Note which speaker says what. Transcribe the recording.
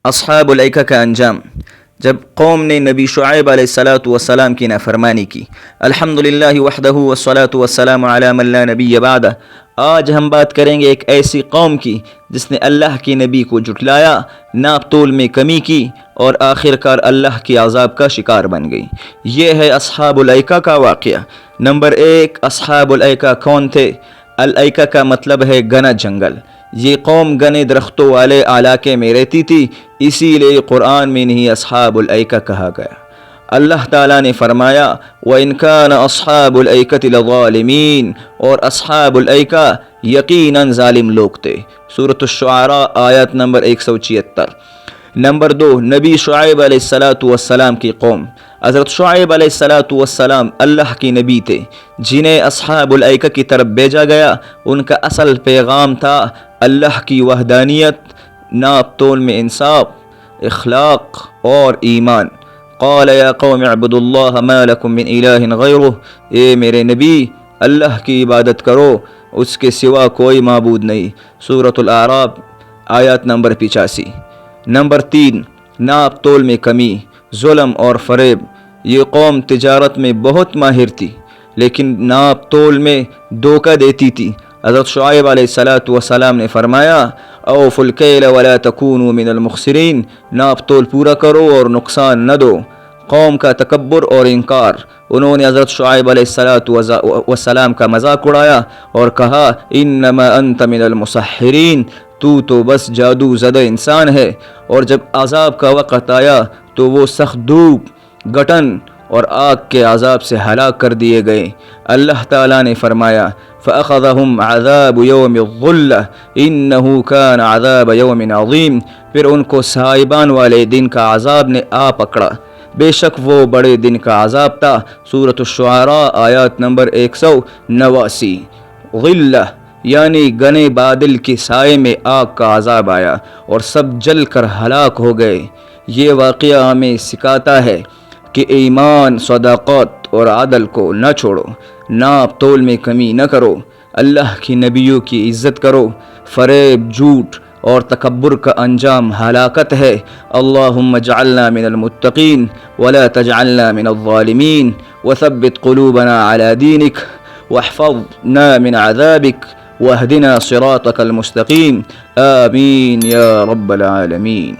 Speaker 1: اصحاب الایکہ کا انجام۔ جب قوم نے نبی شعیب علیہ الصلاۃ والسلام کی نافرمانی کی، الحمدللہ وحدہ والصلاۃ والسلام علی من لا نبی بعدہ، آج ہم بات کریں گے ایک ایسی قوم کی جس نے اللہ کے نبی کو جھٹلایا، ناپ تول میں کمی کی اور آخر کار اللہ کے عذاب کا شکار بن گئی۔ یہ ہے اصحاب الایکہ کا واقعہ۔ نمبر 1، اصحاب الایکہ کون تھے؟ الایکہ کا مطلب ہے گھنا جنگل۔ یہ قوم گھنے درختوں والے علاقے میں رہتی تھی، اسی لیے قرآن میں انہیں اصحاب الایکہ کہا گیا۔ اللہ تعالیٰ نے فرمایا وَإِن كَانَ أَصْحَابُ الْأَيْكَةِ لَظَالِمِينَ، اور اصحاب الایکہ یقیناً ظالم لوگ تھے۔ سورۃ الشعراء آیت نمبر 176۔ نمبر 2، نبی شعیب علیہ السلام کی قوم۔ حضرت شعیب علیہ السلام اللہ کے نبی تھے جنہیں اصحاب الایکہ کی طرف بھیجا گیا۔ ان کا اصل پیغام تھا اللہ کی وحدانیت، ناپ تول میں انصاف، اخلاق اور ایمان۔ قال یا قوم اعبدوا اللہ ما لکم من الہ غیرہ، اے میرے نبی اللہ کی عبادت کرو، اس کے سوا کوئی معبود نہیں۔ سورۃ الاعراف آیت نمبر 85۔ نمبر 3، ناپ تول میں کمی، ظلم اور فریب۔ یہ قوم تجارت میں بہت ماہر تھی لیکن ناپ تول میں دھوکہ دیتی تھی۔ حضرت شعیب علیہ السلام نے فرمایا اوفوا الکیل ولا تکونوا من المخسرین، ناپ تول پورا کرو اور نقصان نہ دو۔ قوم کا تکبر اور انکار۔ انہوں نے حضرت شعیب علیہ السلام کا مذاق اڑایا اور کہا انما انت من المسحرین، تو بس جادو زدہ انسان ہے۔ اور جب عذاب کا وقت آیا تو وہ سخت دھوپ، گٹن اور آگ کے عذاب سے ہلاک کر دیے گئے۔ اللہ تعالیٰ نے فرمایا فَأَخَذَهُمْ عَذَابُ يَوْمِ الظُّلَّةِ إِنَّهُ كَانَ عَذَابَ يَوْمٍ عَظِيمٍ، پھر ان کو سائبان والے دن کا عذاب نے آ پکڑا، بے شک وہ بڑے دن کا عذاب تھا۔ سورۃ الشعراء آیات نمبر 189۔ غلہ یعنی گھنے بادل کے سائے میں آگ کا عذاب آیا اور سب جل کر ہلاک ہو گئے۔ یہ واقعہ ہمیں سکھاتا ہے کہ ایمان، صداقت اور عدل کو نہ چھوڑو، ناپ تول میں کمی نہ کرو، اللہ کی نبیوں کی عزت کرو۔ فریب، جھوٹ اور تکبر کا انجام ہلاکت ہے۔ اللہم اجعلنا من المتقین ولا تجعلنا من الظالمین وثبت قلوبنا على دینک واحفظنا من عذابک واہدنا صراطک المستقیم، آمین یا رب العالمین۔